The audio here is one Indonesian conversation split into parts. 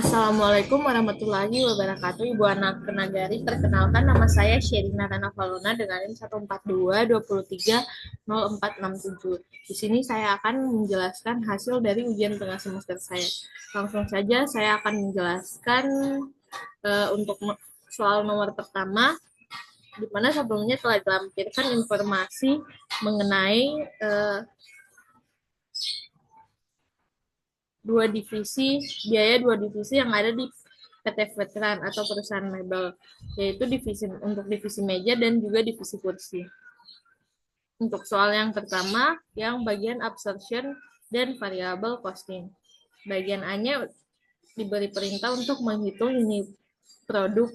Assalamualaikum warahmatullahi wabarakatuh. Ibu anak Kenagari, perkenalkan nama saya Sherina Rana Valona dengan NIM 142230467. Di sini saya akan menjelaskan hasil dari ujian tengah semester saya. Langsung saja saya akan menjelaskan untuk soal nomor pertama, di mana sebelumnya telah dilampirkan informasi mengenai dua divisi yang ada di PT Veteran atau perusahaan mebel, yaitu untuk divisi meja dan juga divisi kursi. Untuk soal yang pertama, yang bagian absorption dan variable costing. Bagian A-nya diberi perintah untuk menghitung unit produk,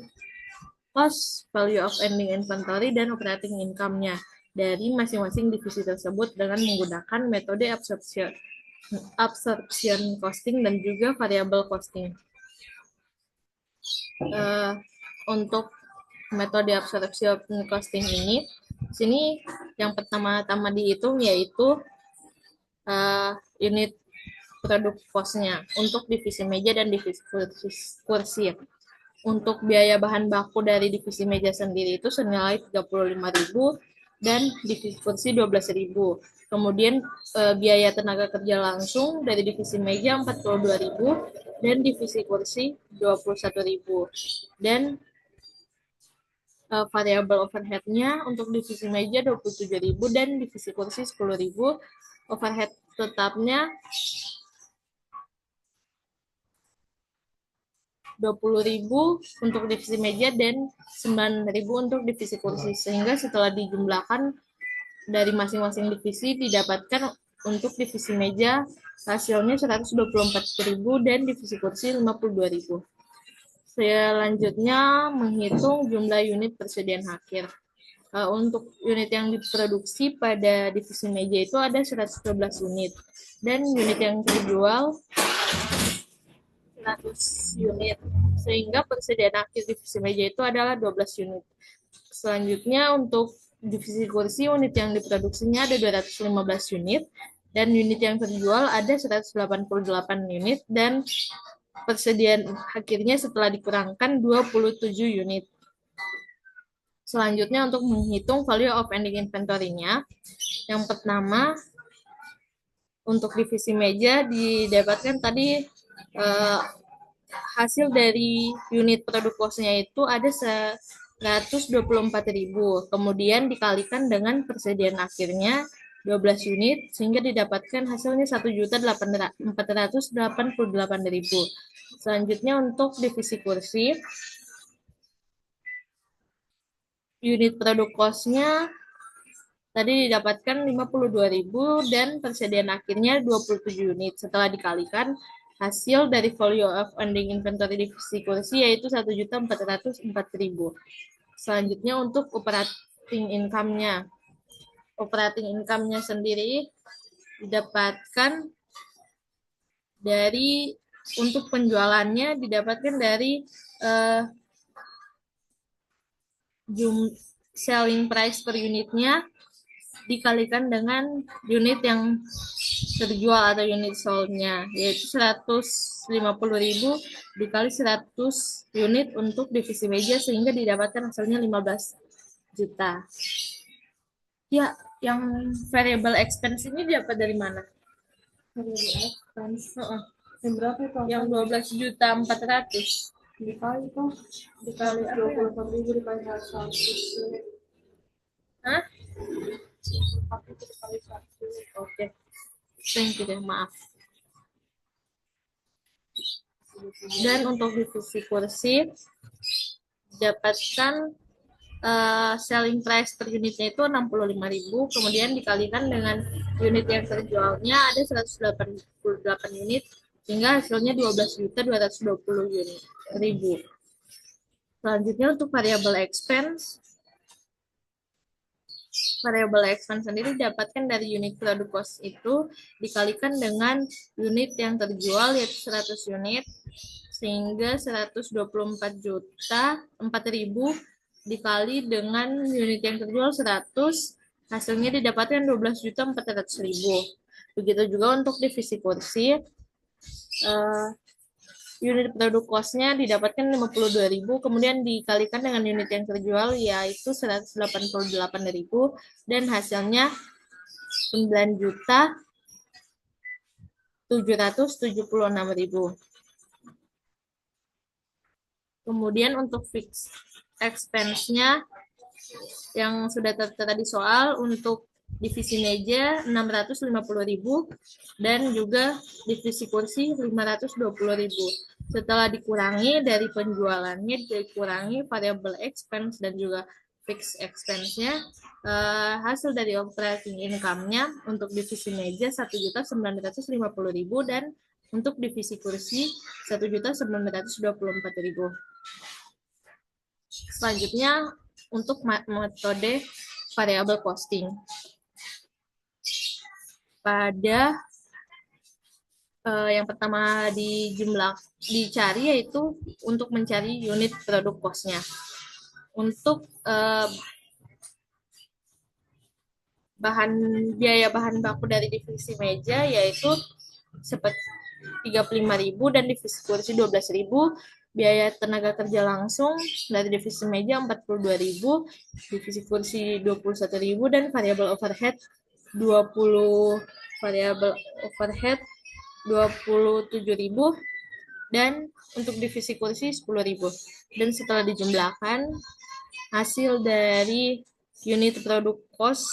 cost, value of ending inventory, dan operating income-nya dari masing-masing divisi tersebut dengan menggunakan metode absorption costing dan juga variable costing. Untuk metode absorption costing ini, sini yang pertama-tama dihitung yaitu unit produk cost-nya untuk divisi meja dan divisi kursi. Untuk biaya bahan baku dari divisi meja sendiri itu senilai 35.000 dan divisi kursi 12.000. Kemudian biaya tenaga kerja langsung dari divisi meja 42.000 dan divisi kursi 21.000. Dan variabel overhead-nya untuk divisi meja 27.000 dan divisi kursi 10.000. Overhead tetapnya 20.000 untuk divisi meja dan 9.000 untuk divisi kursi, sehingga setelah dijumlahkan dari masing-masing divisi didapatkan untuk divisi meja hasilnya 124.000 dan divisi kursi 52.000. Selanjutnya menghitung jumlah unit persediaan akhir. Untuk unit yang diproduksi pada divisi meja itu ada 112 unit dan unit yang dijual 100 unit, sehingga persediaan akhir divisi meja itu adalah 12 unit. Selanjutnya untuk divisi kursi, unit yang diproduksinya ada 215 unit dan unit yang terjual ada 188 unit dan persediaan akhirnya setelah dikurangkan 27 unit. Selanjutnya untuk menghitung value of ending inventory-nya, yang pertama untuk divisi meja didapatkan tadi hasil dari unit produk cost-nya itu ada 124.000, kemudian dikalikan dengan persediaan akhirnya 12 unit, sehingga didapatkan hasilnya 1.488.000. Selanjutnya untuk divisi kursi, unit produk cost-nya tadi didapatkan 52.000 dan persediaan akhirnya 27 unit. Setelah dikalikan, hasil dari value of ending inventory divisi kursi yaitu 1.404.000. Selanjutnya untuk operating income-nya. Operating income-nya sendiri didapatkan dari, untuk penjualannya didapatkan dari selling price per unitnya dikalikan dengan unit yang terjual atau unit sold-nya, yaitu 150.000 dikali 100 unit untuk divisi meja, sehingga didapatkan hasilnya 15 juta. Ya, yang variable expense ini dapat dari mana? Variable expense. Yang berapa itu? Yang 12.400.000 dikali tuh dikali 24.000 dikali 100. Hah? Aku itu dikali 1. Oke. Thank you deh, maaf. Dan untuk divisi kursi dapatkan selling price per unitnya itu 65.000, kemudian dikalikan dengan unit yang terjualnya ada 188 unit, sehingga hasilnya 12.220.000. Selanjutnya untuk variable expense sendiri didapatkan dari unit produk cost itu dikalikan dengan unit yang terjual yaitu 100 unit, sehingga 124 juta 4.000 dikali dengan unit yang terjual 100, hasilnya didapatkan 12.400.000. Begitu juga untuk divisi kursi, unit produk cost-nya didapatkan 52.000, kemudian dikalikan dengan unit yang terjual yaitu 188.000 dan hasilnya 9.776.000. Kemudian untuk fixed expense-nya yang sudah tertera di soal, untuk divisi meja 650.000 dan juga divisi kursi 520.000. Setelah dikurangi dari penjualannya, dikurangi variable expense dan juga fixed expense-nya, hasil dari operating income-nya untuk divisi meja 1.950.000 dan untuk divisi kursi 1.924.000. Selanjutnya untuk metode variable costing. Pada yang pertama dicari yaitu untuk mencari unit produk cost-nya. Untuk biaya bahan baku dari divisi meja yaitu seperti 35.000 dan divisi kursi 12.000. Biaya tenaga kerja langsung dari divisi meja 42.000, divisi kursi 21.000 dan variable overhead 27.000 dan untuk divisi kursi 10.000. Dan setelah dijumlahkan hasil dari unit produk cost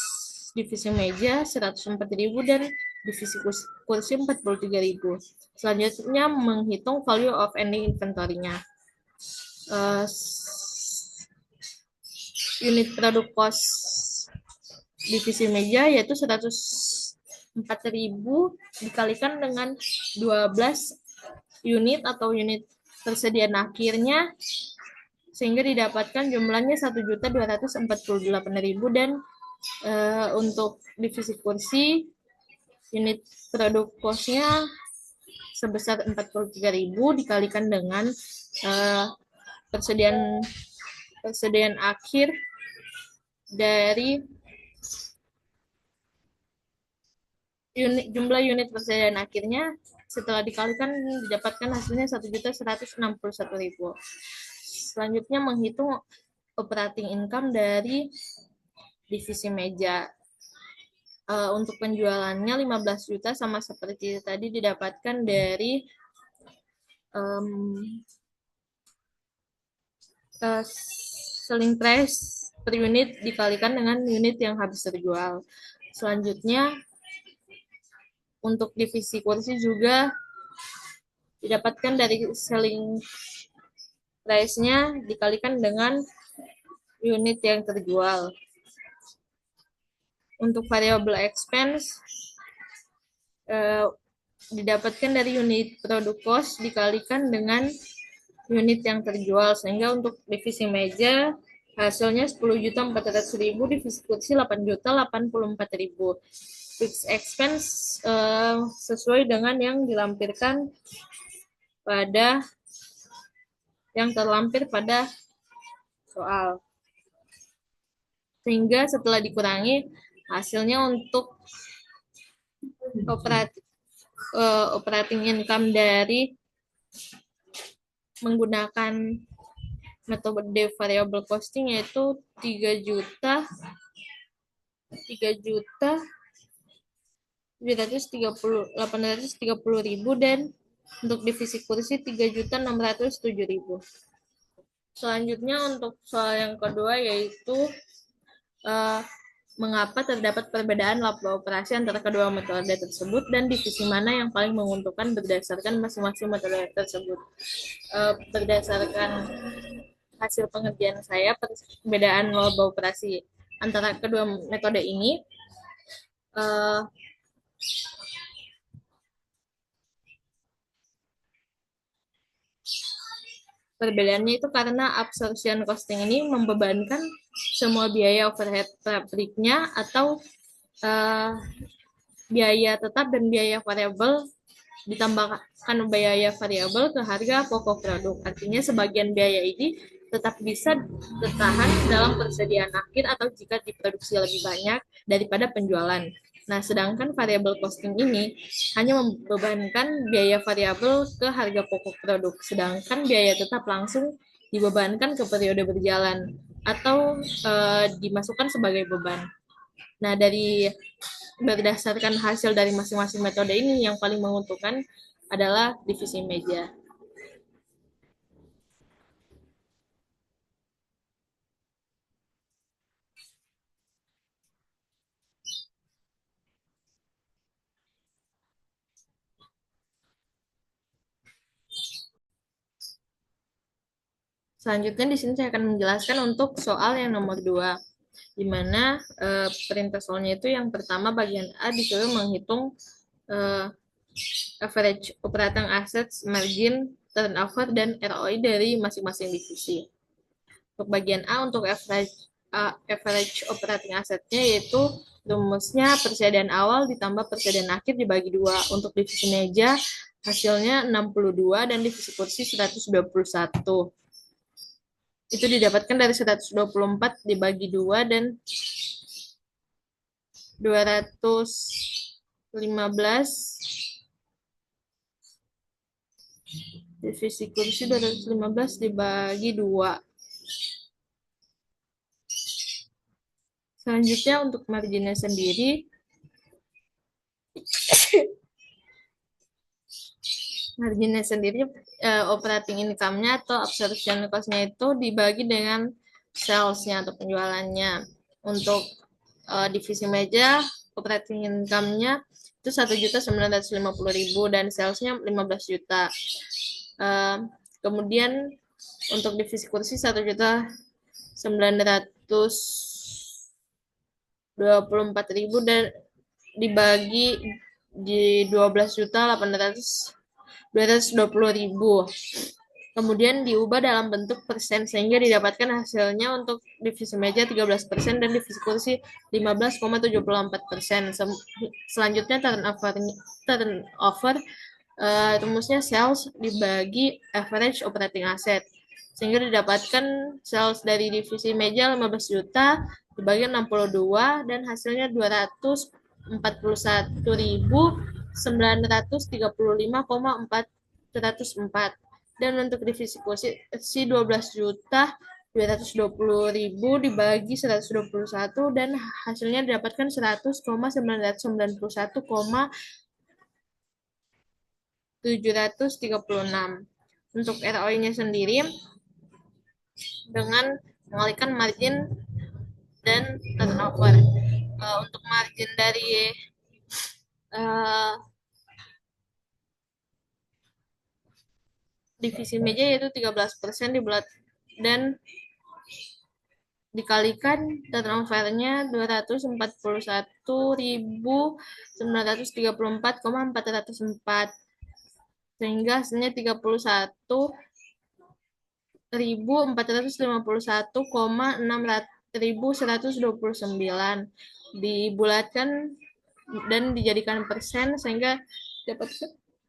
divisi meja 104.000 dan divisi kursi 43.000. Selanjutnya menghitung value of ending inventory-nya. Unit produk cost divisi meja yaitu 104.000 dikalikan dengan 12 unit atau unit persediaan akhirnya sehingga didapatkan jumlahnya 1.248.000 dan untuk divisi kursi unit produk cost-nya sebesar 43.000 dikalikan dengan persediaan akhir dari jumlah unit persediaan akhirnya setelah dikalikan didapatkan hasilnya 1.161.000. Selanjutnya menghitung operating income dari divisi meja. Untuk penjualannya 15 juta sama seperti tadi didapatkan dari selling price per unit dikalikan dengan unit yang habis terjual. Selanjutnya untuk divisi kursi juga didapatkan dari selling price-nya dikalikan dengan unit yang terjual. Untuk variable expense didapatkan dari unit produk cost dikalikan dengan unit yang terjual sehingga untuk divisi meja hasilnya 10.400.000, divisi kursi 8.084.000. Fixed expense sesuai dengan yang dilampirkan pada yang terlampir pada soal. Sehingga setelah dikurangi hasilnya untuk operating income dari menggunakan metode variable costing yaitu 3.830.000 dan untuk divisi kursi 3.607.000. Selanjutnya untuk soal yang kedua yaitu mengapa terdapat perbedaan laba operasi antara kedua metode tersebut dan divisi mana yang paling menguntungkan berdasarkan masing-masing metode tersebut. Berdasarkan hasil pengerjaan saya, perbedaan laba operasi antara kedua metode ini perbedaannya itu karena absorption costing ini membebankan semua biaya overhead pabriknya atau biaya tetap dan biaya variabel ditambahkan biaya variabel ke harga pokok produk. Artinya sebagian biaya ini tetap bisa bertahan dalam persediaan akhir atau jika diproduksi lebih banyak daripada penjualan. Nah, sedangkan variabel costing ini hanya membebankan biaya variabel ke harga pokok produk, sedangkan biaya tetap langsung dibebankan ke periode berjalan atau dimasukkan sebagai beban. Nah, dari berdasarkan hasil dari masing-masing metode ini yang paling menguntungkan adalah divisi meja. Selanjutnya di sini saya akan menjelaskan untuk soal yang nomor 2, di mana perintah soalnya itu yang pertama bagian A disuruh menghitung average operating assets, margin, turnover, dan ROI dari masing-masing divisi. Untuk bagian A, untuk average operating assetnya yaitu rumusnya persediaan awal ditambah persediaan akhir dibagi 2. Untuk divisi meja hasilnya 62 dan divisi kursi 121. Itu didapatkan dari 124 dibagi 2 dan 215 divisi kursi 215 dibagi 2. Selanjutnya untuk marginnya sendiri, operating income-nya atau absorption cost-nya itu dibagi dengan sales-nya atau penjualannya. Untuk divisi meja, operating income-nya itu 1.950.000 dan sales-nya 15 juta. Kemudian untuk divisi kursi 1.924.000 dan dibagi di 12.820.000. Kemudian diubah dalam bentuk persen sehingga didapatkan hasilnya untuk divisi meja 13% dan divisi kursi 15,74%. Selanjutnya turnover rumusnya sales dibagi average operating asset sehingga didapatkan sales dari divisi meja 15 juta dibagi 62 dan hasilnya 241.935,404. Dan untuk divisi kursi 12 juta 220.000 dibagi 121 dan hasilnya didapatkan 100,991,736. Untuk ROI-nya sendiri dengan mengalihkan margin dan turnover. Untuk margin dari divisi meja yaitu 13% dibulat dan dikalikan turnover-nya 241.934,404 sehingga hasilnya 31.451,6129 dibulatkan dan dijadikan persen sehingga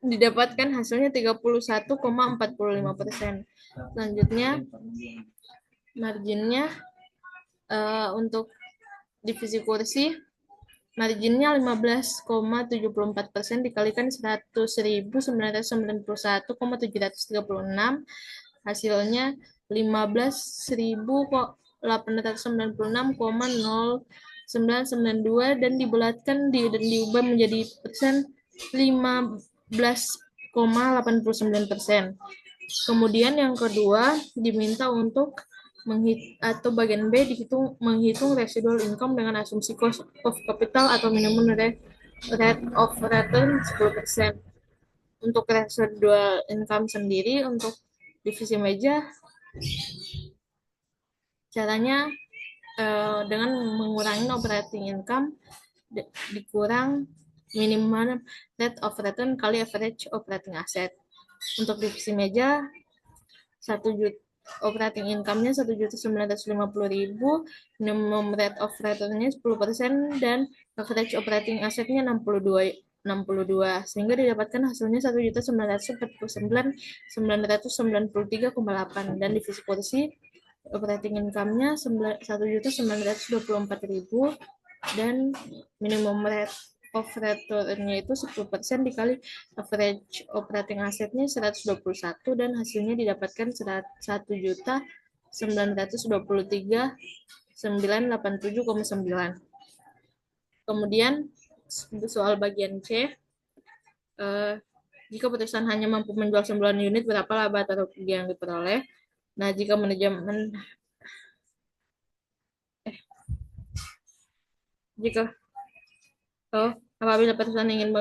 didapatkan hasilnya 31,45%. Selanjutnya marginnya untuk divisi kursi marginnya 15,74% dikalikan 100.991,736 hasilnya 15.896,0992 dan dibulatkan dan diubah menjadi persen 15,89%. Kemudian yang kedua diminta untuk atau bagian B menghitung residual income dengan asumsi cost of capital atau minimum rate of return 10%. Untuk residual income sendiri untuk divisi meja caranya dengan mengurangi operating income dikurang minimum rate of return kali average operating asset. Untuk divisi meja 1 juta operating income-nya 1.950.000, minimum rate of return-nya 10% dan average operating asset-nya 62 sehingga didapatkan hasilnya 1.949.993,8 dan divisi kursi operating income-nya 1.924.000 dan minimum rate of return-nya itu 10% dikali average operating asset-nya 121 dan hasilnya didapatkan 1.923.987,9. Kemudian soal bagian C, jika perusahaan hanya mampu menjual 9 unit, berapa laba atau rugi yang diperoleh? Nah, jika manajemen apabila perusahaan ingin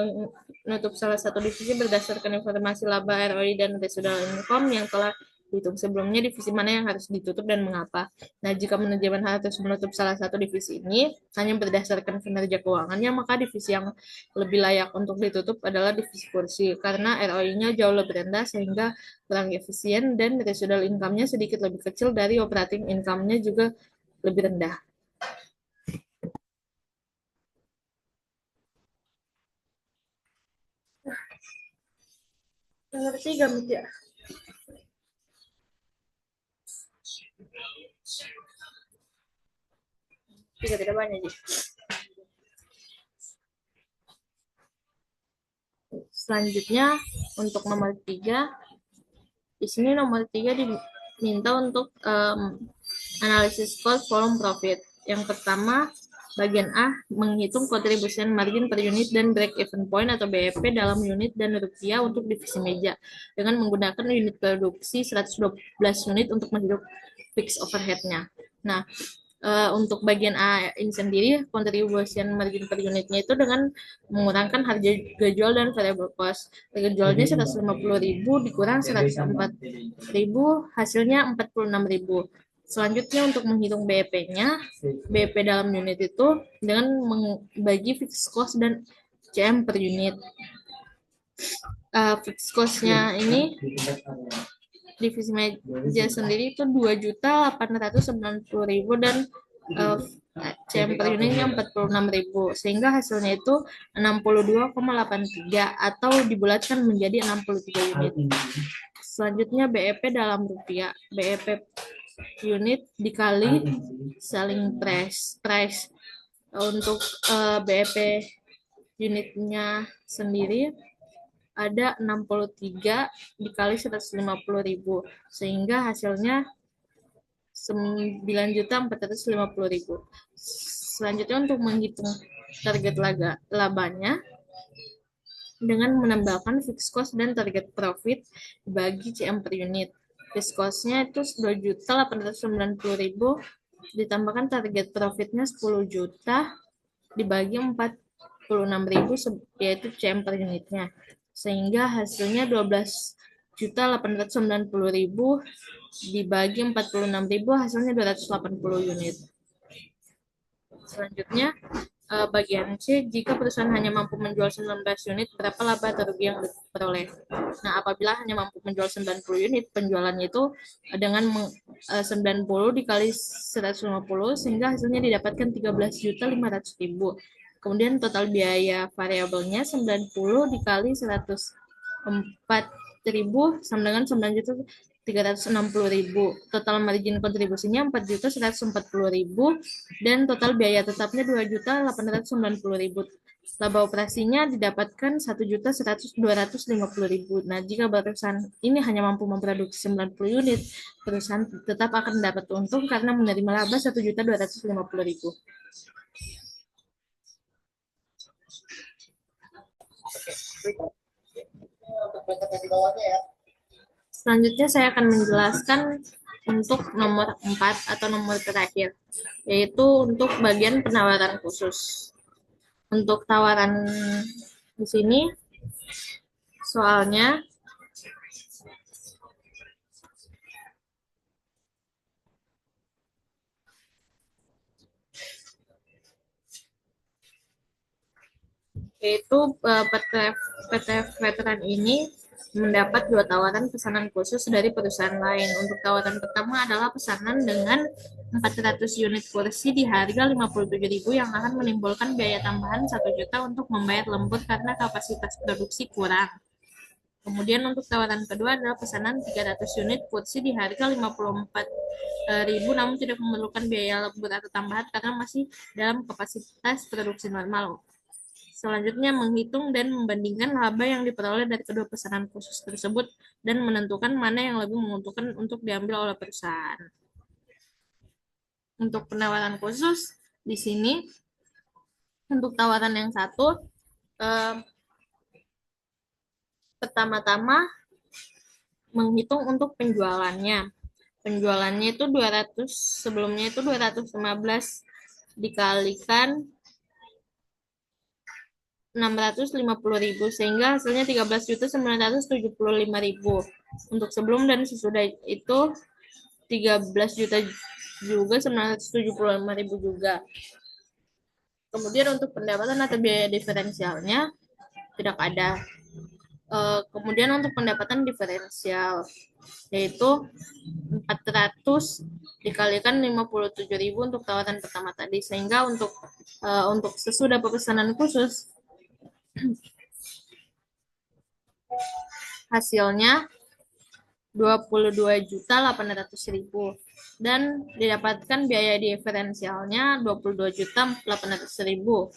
menutup salah satu divisi berdasarkan informasi laba, ROI, dan residual income yang telah dihitung sebelumnya, divisi mana yang harus ditutup dan mengapa. Nah, jika manajemen harus menutup salah satu divisi ini hanya berdasarkan kinerja keuangannya, maka divisi yang lebih layak untuk ditutup adalah divisi kursi, karena ROI-nya jauh lebih rendah sehingga kurang efisien dan residual income-nya sedikit lebih kecil dari operating income-nya juga lebih rendah. Nomor 3, Mitya. Tidak banyak, Ji. Selanjutnya untuk nomor 3, di sini nomor 3 diminta untuk analisis cost volume profit. Yang pertama, bagian A, menghitung contribution margin per unit dan break even point atau BEP dalam unit dan rupiah untuk divisi meja dengan menggunakan unit produksi 112 unit untuk menghitung fixed overhead-nya. Nah, untuk bagian A ini sendiri, contribution margin per unitnya itu dengan mengurangkan harga jual dan variable cost. Harga jualnya 150.000 dikurang 104.000, hasilnya 46.000. Selanjutnya untuk menghitung BEP-nya, BEP dalam unit itu dengan membagi fixed cost dan CM per unit. Fixed cost-nya ini divisi meja sendiri itu 2.890.000 dan CM per unitnya 46.000, sehingga hasilnya itu 62,83 atau dibulatkan menjadi 63 unit. Selanjutnya BEP dalam rupiah, BEP unit dikali selling price. Untuk BEP unitnya sendiri ada 63 dikali 150.000 sehingga hasilnya 9.450.000. Selanjutnya untuk menghitung target labanya dengan menambahkan fixed cost dan target profit dibagi CM per unit. Fixed cost-nya itu 2.890.000 ditambahkan target profitnya 10 juta dibagi 46.000 yaitu CM per unitnya, sehingga hasilnya 12.890.000 dibagi 46.000 hasilnya 280 unit. Selanjutnya bagian C, jika perusahaan hanya mampu menjual 19 unit, berapa laba atau rugi yang diperoleh? Nah, apabila hanya mampu menjual 90 unit, penjualannya itu dengan 90 dikali 150 sehingga hasilnya didapatkan 13.500.000. Kemudian total biaya variabelnya 90 dikali 104.000 sama dengan 9.360.000. Total margin kontribusinya 4.140.000 dan total biaya tetapnya 2.890.000. Laba operasinya didapatkan 1.250.000. Nah, jika perusahaan ini hanya mampu memproduksi 90 unit, perusahaan tetap akan mendapat untung karena menerima laba 1.250.000. Selanjutnya saya akan menjelaskan untuk nomor 4 atau nomor terakhir, yaitu untuk bagian penawaran khusus. Untuk tawaran di sini soalnya yaitu PT Veteran ini mendapat 2 tawaran pesanan khusus dari perusahaan lain. Untuk tawaran pertama adalah pesanan dengan 400 unit kursi di harga 57.000 yang akan menimbulkan biaya tambahan 1 juta untuk membayar lembur karena kapasitas produksi kurang. Kemudian untuk tawaran kedua adalah pesanan 300 unit kursi di harga 54.000 namun tidak memerlukan biaya lembur atau tambahan karena masih dalam kapasitas produksi normal. Selanjutnya menghitung dan membandingkan laba yang diperoleh dari kedua pesanan khusus tersebut dan menentukan mana yang lebih menguntungkan untuk diambil oleh perusahaan. Untuk penawaran khusus di sini untuk tawaran yang satu pertama-tama menghitung untuk penjualannya. Penjualannya itu 200, sebelumnya itu 215 dikalikan 650.000 sehingga hasilnya 13.975.000. Untuk sebelum dan sesudah itu 13 juta juga 975.000 juga. Kemudian untuk pendapatan atau biaya diferensialnya tidak ada. Kemudian untuk pendapatan diferensial yaitu 400 dikalikan 57.000 untuk tawaran pertama tadi, sehingga untuk sesudah pemesanan khusus hasilnya 22.800.000 dan didapatkan biaya diferensialnya 22.800.000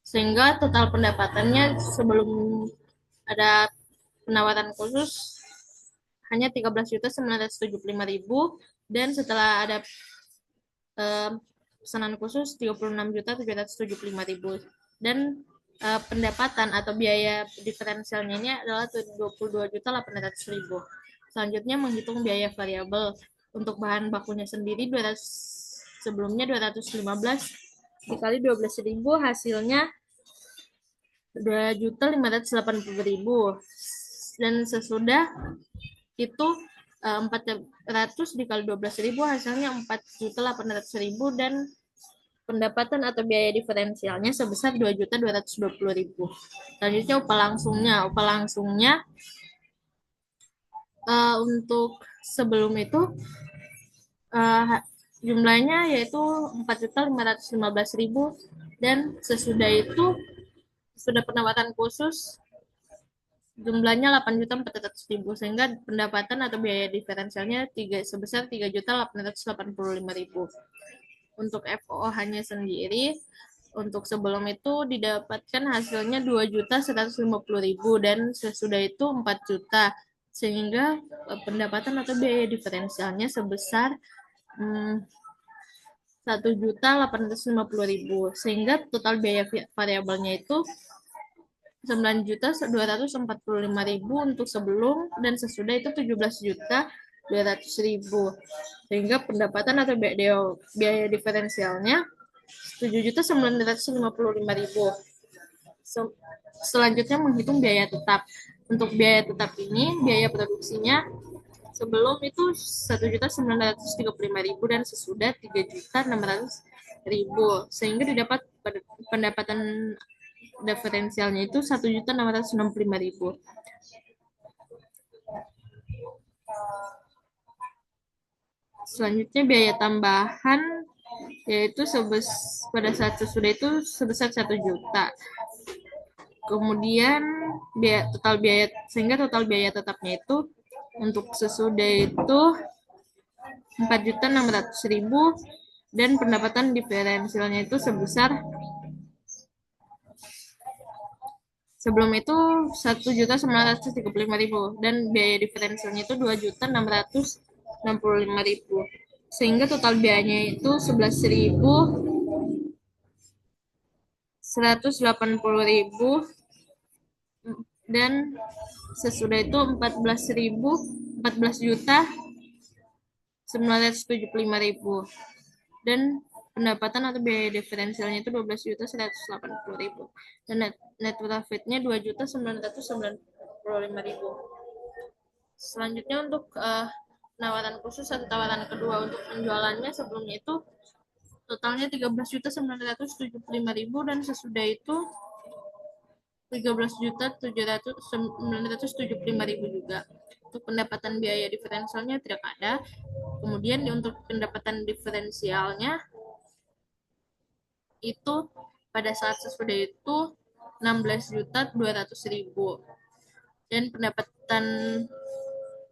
sehingga total pendapatannya sebelum ada penawaran khusus hanya 13.975.000 dan setelah ada pesanan khusus 36.775.000 dan pendapatan atau biaya diferensialnya ini adalah 22.800.000. Selanjutnya menghitung biaya variabel untuk bahan bakunya sendiri sebelumnya 215 dikali 12.000 hasilnya 2.580.000 dan sesudah itu 400 dikali 12.000 hasilnya 4.800.000 dan pendapatan atau biaya diferensialnya sebesar 2.220.000. Selanjutnya upah langsungnya untuk sebelum itu jumlahnya yaitu 4.515.000 dan sesudah itu sudah penawaran khusus jumlahnya 8.400.000 sehingga pendapatan atau biaya diferensialnya sebesar 3.885.000. Untuk FOH-nya sendiri untuk sebelum itu didapatkan hasilnya 2.150.000 dan sesudah itu 4 juta sehingga pendapatan atau biaya diferensialnya sebesar 1.850.000 sehingga total biaya variabelnya itu 9.245.000 untuk sebelum dan sesudah itu 17.200.000 sehingga pendapatan atau biaya diferensialnya 7.955.000. Selanjutnya menghitung biaya tetap. Untuk biaya tetap ini biaya produksinya sebelum itu 1.935.000 dan sesudah 3.600.000 sehingga didapat pendapatan diferensialnya itu 1.665.000. Selanjutnya biaya tambahan yaitu pada saat sesudah itu sebesar 1 juta. Kemudian total biaya tetapnya itu untuk sesudah itu 4.600.000 dan pendapatan diferensialnya itu sebesar sebelum itu 1.935.000 dan biaya diferensialnya itu 2.665.000 sehingga total biayanya itu 11.180.000 dan sesudah itu 14.975.000 dan pendapatan atau biaya diferensialnya itu 12.180.000 dan net profitnya 2.995.000. Selanjutnya untuk penawaran khusus atau tawaran kedua untuk penjualannya sebelumnya itu totalnya 13.975.000 dan sesudah itu 13.975.000 juga. Untuk pendapatan biaya diferensialnya tidak ada. Kemudian untuk pendapatan diferensialnya itu pada saat sesudah itu 16.200.000 dan pendapatan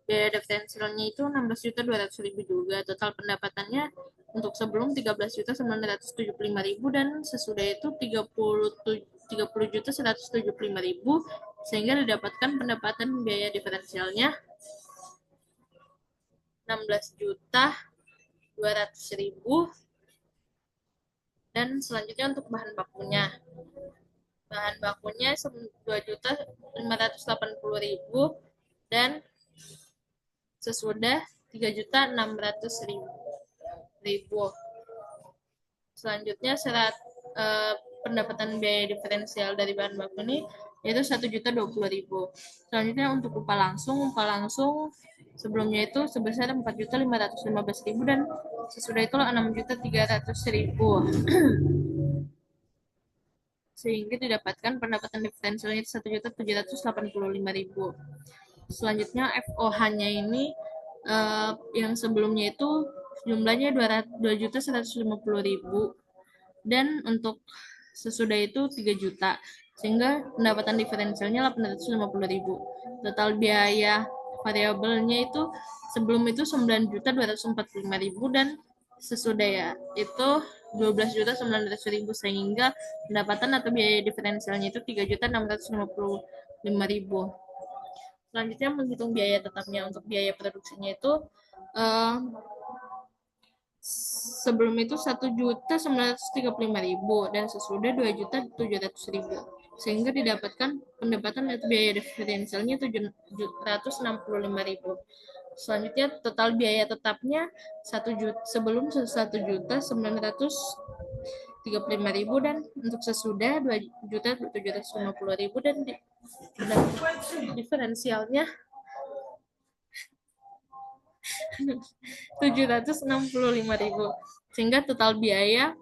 biaya diferensialnya itu 16.200.000 juga. Total pendapatannya untuk sebelum 13.975.000 dan sesudah itu 30.175.000 sehingga didapatkan pendapatan biaya diferensialnya 16.200.000. Dan selanjutnya untuk bahan bakunya. Bahan bakunya 2.580.000 dan sesudah 3.600.000. Selanjutnya pendapatan biaya diferensial dari bahan baku ini yaitu 1.020.000. Selanjutnya untuk upah langsung sebelumnya itu sebesar 4.515.000 dan sesudah itu 6.300.000. Sehingga didapatkan pendapatan diferensialnya 1.785.000. Selanjutnya FOH-nya ini yang sebelumnya itu jumlahnya 2.150.000 dan untuk sesudah itu 3 juta sehingga pendapatan diferensialnya 850.000. Total biaya variabelnya itu sebelum itu 9.245.000 dan sesudah ya itu 12.900.000 sehingga pendapatan atau biaya diferensialnya itu 3.655.000. Selanjutnya menghitung biaya tetapnya. Untuk biaya produksinya itu sebelum itu 1.935.000 dan sesudah 2.700.000 sehingga didapatkan pendapatan atau biaya diferensialnya 765.000. Selanjutnya total biaya tetapnya 1 juta, sebelum 1.935.000 dan untuk sesudah 2.750.000 dan diferensialnya 765.000 sehingga total biaya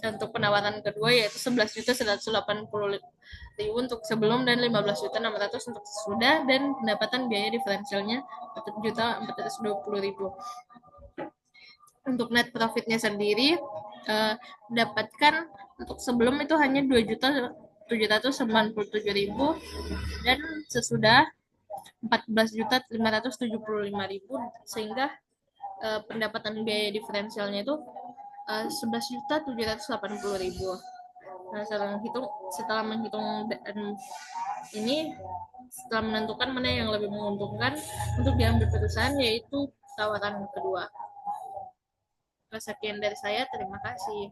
untuk penawaran kedua yaitu 11.180.000 untuk sebelum dan 15.600.000 untuk sesudah dan pendapatan biaya diferensialnya 4.420.000. Untuk net profitnya sendiri dapatkan untuk sebelum itu hanya 2.797.000 dan sesudah 14.575.000 sehingga pendapatan biaya diferensialnya itu 11.780.000. Nah, setelah menghitung ini, setelah menentukan mana yang lebih menguntungkan untuk diambil perusahaan yaitu tawaran kedua. Sekian dari saya, terima kasih.